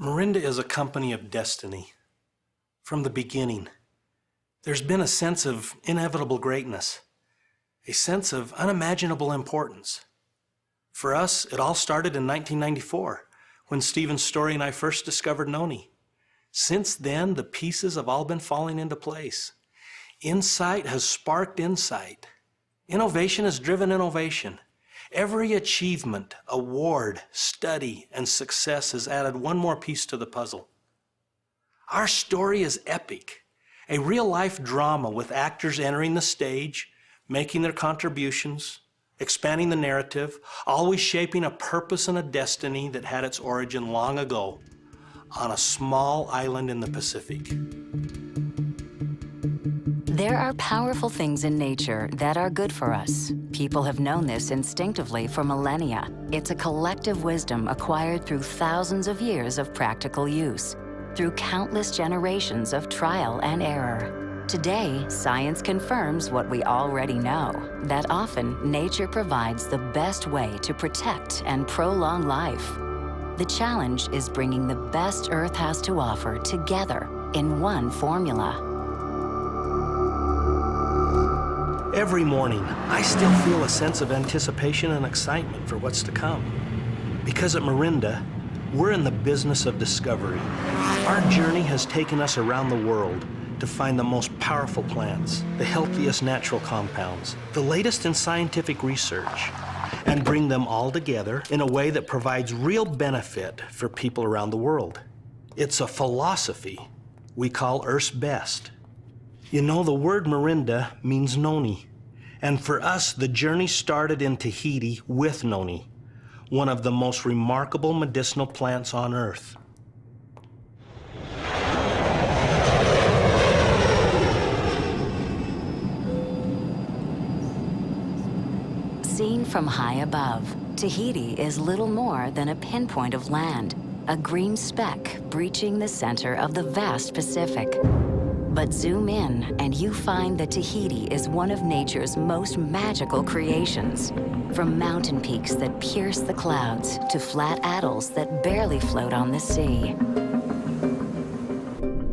Morinda is a company of destiny. From the beginning, there's been a sense of inevitable greatness, a sense of unimaginable importance. For us, it all started in 1994, when Stephen Story and I first discovered noni. Since then, the pieces have all been falling into place. Insight has sparked insight. Innovation has driven innovation. Every achievement, award, study, and success has added one more piece to the puzzle. Our story is epic, a real-life drama with actors entering the stage, making their contributions, expanding the narrative, always shaping a purpose and a destiny that had its origin long ago on a small island in the Pacific. There are powerful things in nature that are good for us. People have known this instinctively for millennia. It's a collective wisdom acquired through thousands of years of practical use, through countless generations of trial and error. Today, science confirms what we already know, that often nature provides the best way to protect and prolong life. The challenge is bringing the best Earth has to offer together in one formula. Every morning, I still feel a sense of anticipation and excitement for what's to come. Because at Morinda, we're in the business of discovery. Our journey has taken us around the world to find the most powerful plants, the healthiest natural compounds, the latest in scientific research, and bring them all together in a way that provides real benefit for people around the world. It's a philosophy we call Earth's Best. You know, the word Morinda means noni, and for us, the journey started in Tahiti with noni, one of the most remarkable medicinal plants on Earth. Seen from high above, Tahiti is little more than a pinpoint of land, a green speck breaching the center of the vast Pacific. But zoom in, and you find that Tahiti is one of nature's most magical creations. From mountain peaks that pierce the clouds to flat atolls that barely float on the sea.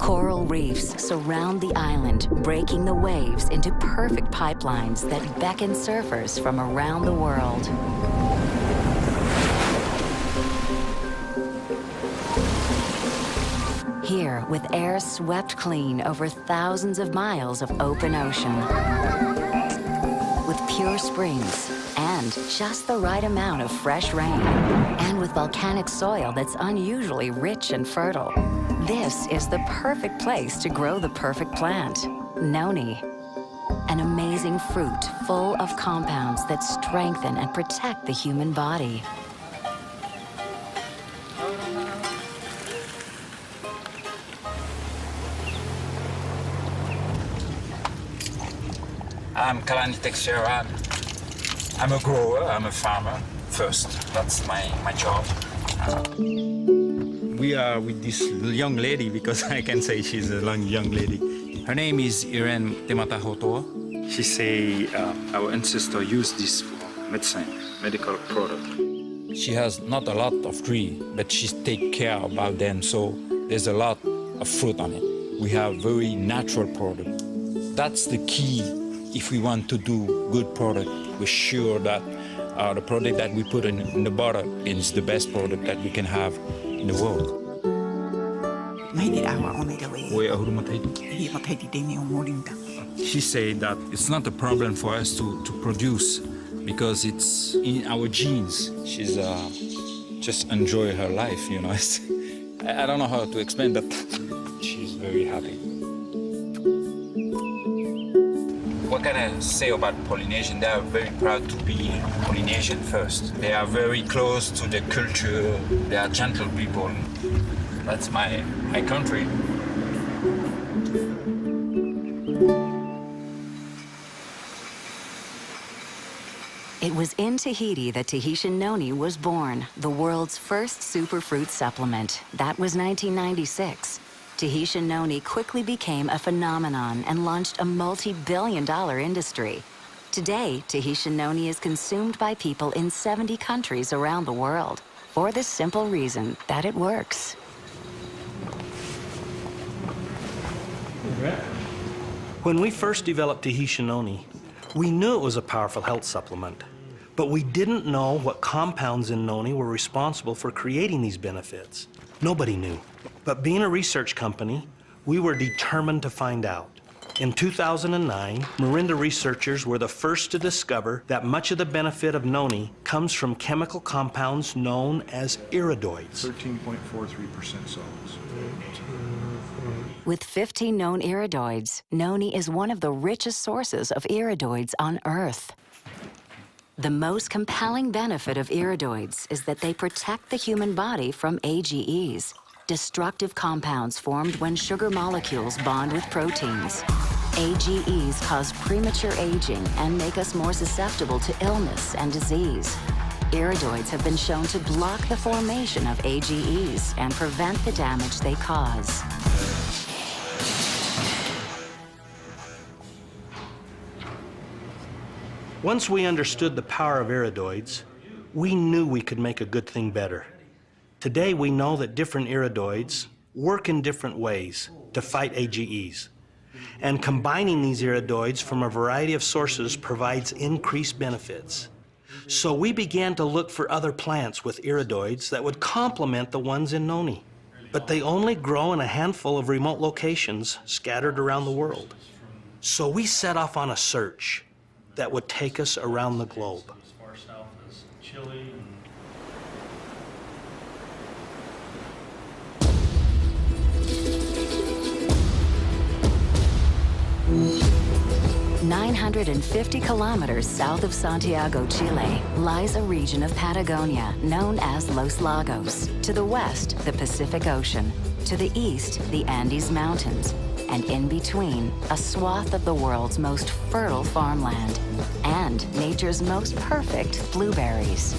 Coral reefs surround the island, breaking the waves into perfect pipelines that beckon surfers from around the world. Here, with air swept clean over thousands of miles of open ocean. With pure springs and just the right amount of fresh rain. And with volcanic soil that's unusually rich and fertile. This is the perfect place to grow the perfect plant, noni. An amazing fruit full of compounds that strengthen and protect the human body. I'm Kalani Texera. I'm a grower, I'm a farmer first. That's my job. We are with this young lady because I can say she's a young lady. Her name is Irene Tematahotoa. She say our ancestors used this for medicine, medical product. She has not a lot of tree, but she take care about them, so there's a lot of fruit on it. We have very natural product. That's the key. If we want to do good product, we're sure that the product that we put in the bottle is the best product that we can have in the world. She said that it's not a problem for us to produce because it's in our genes. She's just enjoy her life, you know. I don't know how to explain that. She's very happy. What can I say about Polynesian? They are very proud to be Polynesian first. They are very close to the culture. They are gentle people. That's my country. It was in Tahiti that Tahitian noni was born, the world's first superfruit supplement. That was 1996. Tahitian noni quickly became a phenomenon and launched a multi-billion-dollar industry. Today, Tahitian noni is consumed by people in 70 countries around the world for the simple reason that it works. When we first developed Tahitian noni, we knew it was a powerful health supplement, but we didn't know what compounds in noni were responsible for creating these benefits. Nobody knew. But being a research company, we were determined to find out. In 2009, Morinda researchers were the first to discover that much of the benefit of noni comes from chemical compounds known as iridoids. 13.43% solids. With 15 known iridoids, noni is one of the richest sources of iridoids on Earth. The most compelling benefit of iridoids is that they protect the human body from AGEs, destructive compounds formed when sugar molecules bond with proteins. AGEs cause premature aging and make us more susceptible to illness and disease. Iridoids have been shown to block the formation of AGEs and prevent the damage they cause. Once we understood the power of iridoids, we knew we could make a good thing better. Today, we know that different iridoids work in different ways to fight AGEs. And combining these iridoids from a variety of sources provides increased benefits. So we began to look for other plants with iridoids that would complement the ones in noni. But they only grow in a handful of remote locations scattered around the world. So we set off on a search that would take us around the globe. As far south as Chile and 950 kilometers south of Santiago, Chile, lies a region of Patagonia known as Los Lagos. To the west, the Pacific Ocean. To the east, the Andes Mountains. And in between, a swath of the world's most fertile farmland. And nature's most perfect blueberries.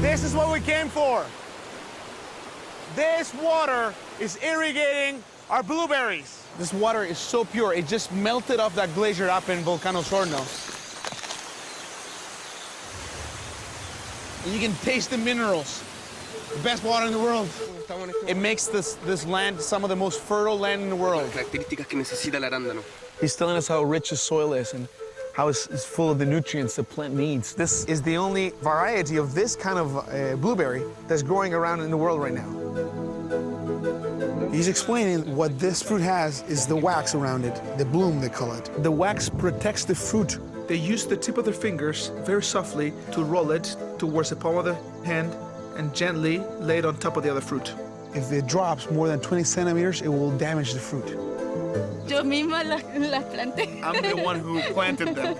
This is what we came for. This water is irrigating our blueberries. This water is so pure, it just melted off that glacier up in Volcano Sorno. And you can taste the minerals. The best water in the world. It makes this land some of the most fertile land in the world. He's telling us how rich the soil is and how it's full of the nutrients the plant needs. This is the only variety of this kind of blueberry that's growing around in the world right now. He's explaining what this fruit has is the wax around it, the bloom they call it. The wax protects the fruit. They use the tip of their fingers very softly to roll it towards the palm of the hand and gently lay it on top of the other fruit. If it drops more than 20 centimeters, it will damage the fruit. Yo misma las planté. I'm the one who planted them,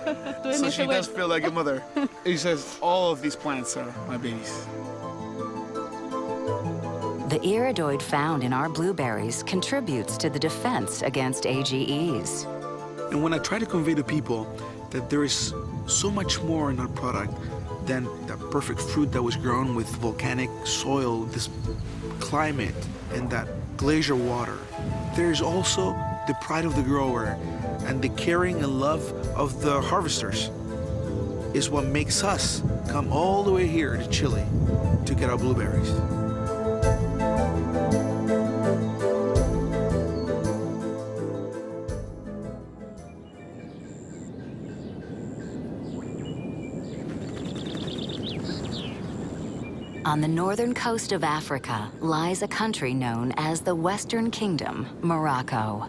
so she does feel like a mother. He says all of these plants are my babies. The iridoid found in our blueberries contributes to the defense against AGEs. And when I try to convey to people that there is so much more in our product than that perfect fruit that was grown with volcanic soil, this climate, and that glacier water, there is also the pride of the grower and the caring and love of the harvesters is what makes us come all the way here to Chile to get our blueberries. On the northern coast of Africa lies a country known as the Western Kingdom, Morocco.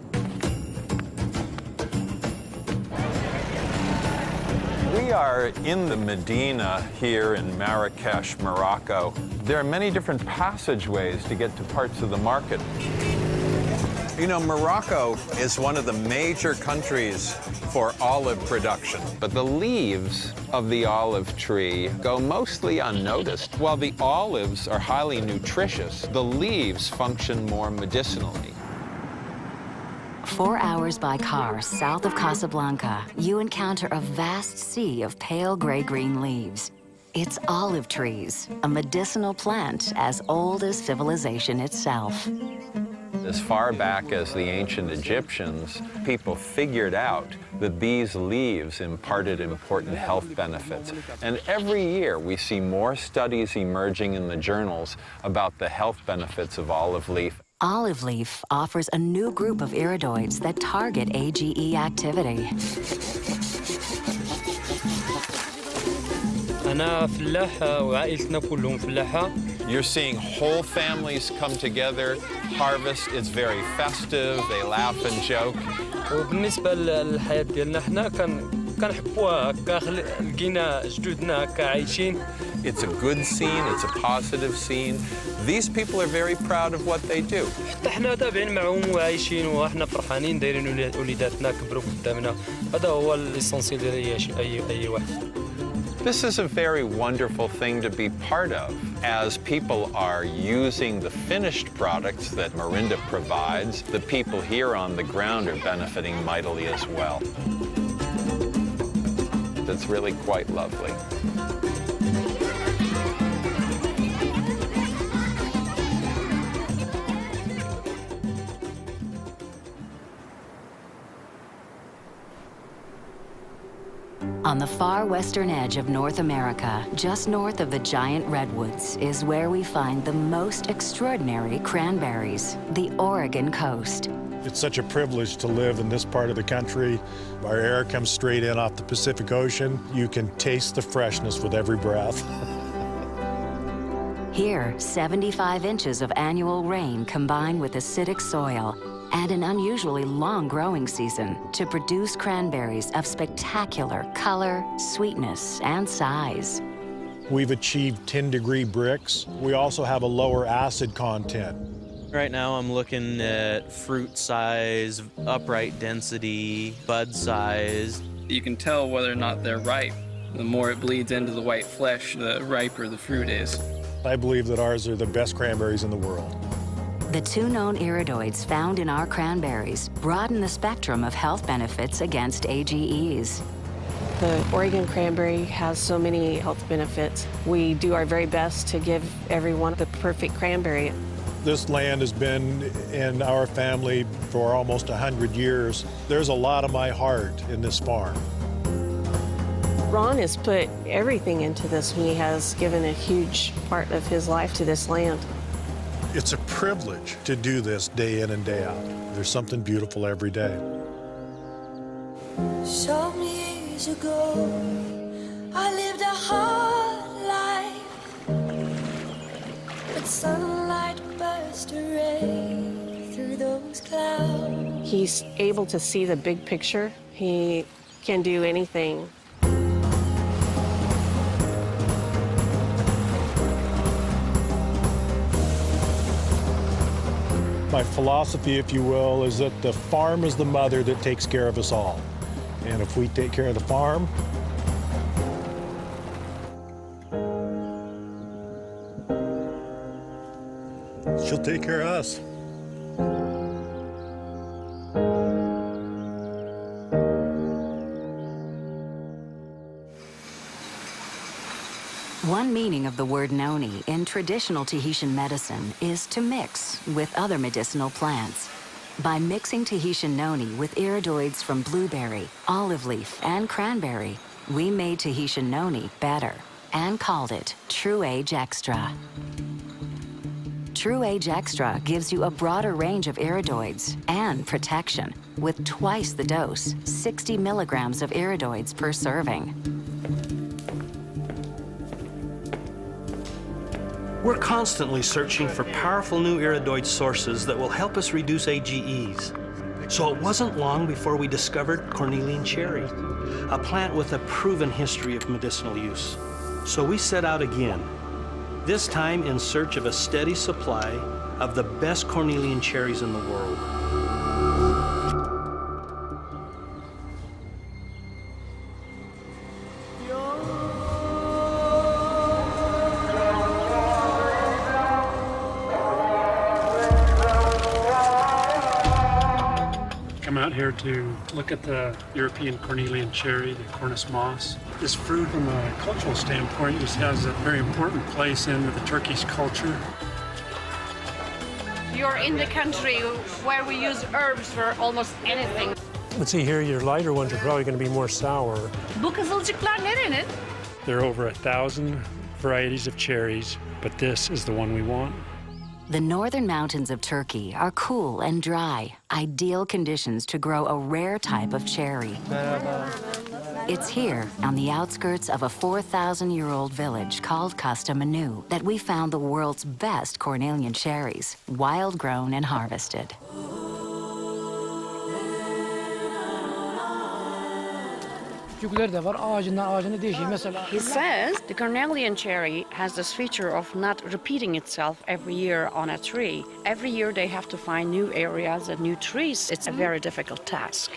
We are in the Medina here in Marrakesh, Morocco. There are many different passageways to get to parts of the market. You know, Morocco is one of the major countries for olive production, but the leaves of the olive tree go mostly unnoticed. While the olives are highly nutritious, the leaves function more medicinally. 4 hours by car south of Casablanca, you encounter a vast sea of pale gray-green leaves. It's olive trees, a medicinal plant as old as civilization itself. As far back as the ancient Egyptians, people figured out that these leaves imparted important health benefits. And every year we see more studies emerging in the journals about the health benefits of olive leaf. Olive leaf offers a new group of iridoids that target AGE activity. أنا فلاحة وعائلتنا كلهم فلاحة. You're seeing whole families come together, harvest. It's very festive. They laugh and joke. وبالنسبة للحياة ديالنا احنا كنحبوها هكا لقينا جدودنا هكا عايشين. It's a good scene. It's a positive scene. These people are very proud of what they do. حتى احنا تابعين معهم وعايشين واحنا فرحانين دايرين وليداتنا كبروا قدامنا. هذا هو الإسانسيال ديال أي واحد. This is a very wonderful thing to be part of, as people are using the finished products that Morinda provides. The people here on the ground are benefiting mightily as well. It's really quite lovely. On the far western edge of North America, just north of the giant redwoods, is where we find the most extraordinary cranberries, the Oregon coast. It's such a privilege to live in this part of the country. Our air comes straight in off the Pacific Ocean. You can taste the freshness with every breath. Here, 75 inches of annual rain combine with acidic soil and an unusually long growing season to produce cranberries of spectacular color, sweetness, and size. We've achieved 10-degree bricks. We also have a lower acid content. Right now I'm looking at fruit size, upright density, bud size. You can tell whether or not they're ripe. The more it bleeds into the white flesh, the riper the fruit is. I believe that ours are the best cranberries in the world. The two known iridoids found in our cranberries broaden the spectrum of health benefits against AGEs. The Oregon cranberry has so many health benefits. We do our very best to give everyone the perfect cranberry. This land has been in our family for almost 100 years. There's a lot of my heart in this farm. Ron has put everything into this. He has given a huge part of his life to this land. It's a privilege to do this day in and day out. There's something beautiful every day. Some years ago, I lived a hard life, but sunlight burst a ray through those clouds. He's able to see the big picture. He can do anything. My philosophy, if you will, is that the farm is the mother that takes care of us all. And if we take care of the farm, she'll take care of us. One meaning of the word noni in traditional Tahitian medicine is to mix with other medicinal plants. By mixing Tahitian noni with iridoids from blueberry, olive leaf, and cranberry, we made Tahitian noni better and called it TruAge Extra. TruAge Extra gives you a broader range of iridoids and protection with twice the dose, 60 milligrams of iridoids per serving. We're constantly searching for powerful new iridoid sources that will help us reduce AGEs. So it wasn't long before we discovered cornelian cherry, a plant with a proven history of medicinal use. So we set out again, this time in search of a steady supply of the best cornelian cherries in the world. Come out here to look at the European cornelian cherry, the Cornus moss. This fruit, from a cultural standpoint, just has a very important place in the Turkish culture. You're in the country where we use herbs for almost anything. Let's see here, your lighter ones are probably going to be more sour. Bu kızılcıklar nerenin? There are over 1,000 varieties of cherries, but this is the one we want. The northern mountains of Turkey are cool and dry, ideal conditions to grow a rare type of cherry. It's here, on the outskirts of a 4,000-year-old village called Kastamonu, that we found the world's best cornelian cherries, wild-grown and harvested. He says the cornelian cherry has this feature of not repeating itself every year on a tree. Every year they have to find new areas and new trees. It's a very difficult task.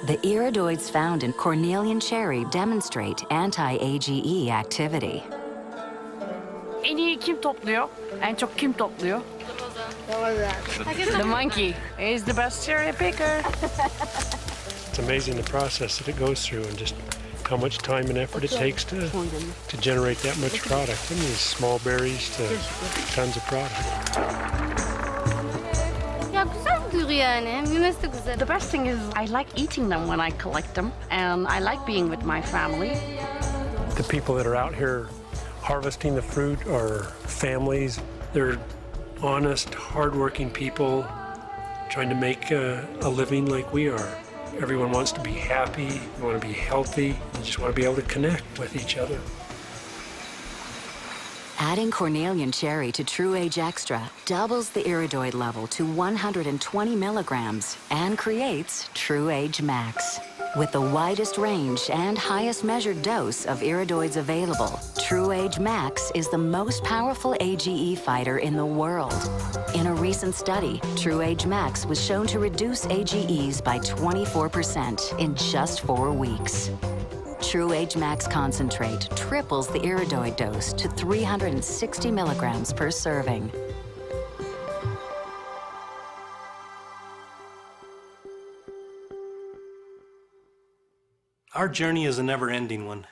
The iridoids found in cornelian cherry demonstrate anti-AGE activity. En iyi kim topluyor? En çok kim topluyor? The monkey is the best cherry picker. It's amazing the process that it goes through and just how much time and effort it takes to generate that much product. From these small berries to tons of product. The best thing is I like eating them when I collect them, and I like being with my family. The people that are out here harvesting the fruit are families. They're honest, hardworking people trying to make a living like we are. Everyone wants to be happy, they want to be healthy, they just want to be able to connect with each other. Adding cornelian cherry to TruAge Extra doubles the iridoid level to 120 milligrams and creates TruAge Max. With the widest range and highest measured dose of iridoids available, TruAge Max is the most powerful AGE fighter in the world. In a recent study, TruAge Max was shown to reduce AGEs by 24% in just 4 weeks. TruAge Max Concentrate triples the iridoid dose to 360 milligrams per serving. Our journey is a never-ending one.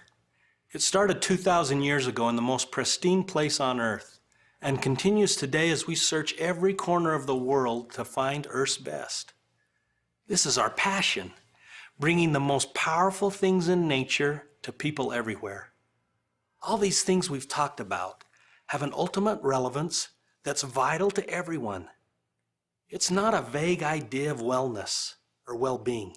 It started 2,000 years ago in the most pristine place on Earth and continues today as we search every corner of the world to find Earth's best. This is our passion, bringing the most powerful things in nature to people everywhere. All these things we've talked about have an ultimate relevance that's vital to everyone. It's not a vague idea of wellness or well-being.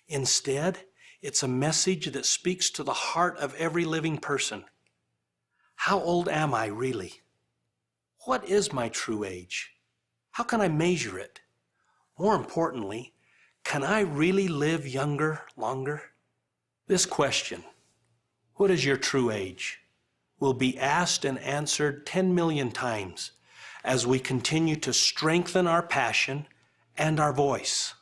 Instead, it's a message that speaks to the heart of every living person. How old am I really? What is my true age? How can I measure it? More importantly, can I really live younger, longer? This question, what is your true age, will be asked and answered 10 million times as we continue to strengthen our passion and our voice.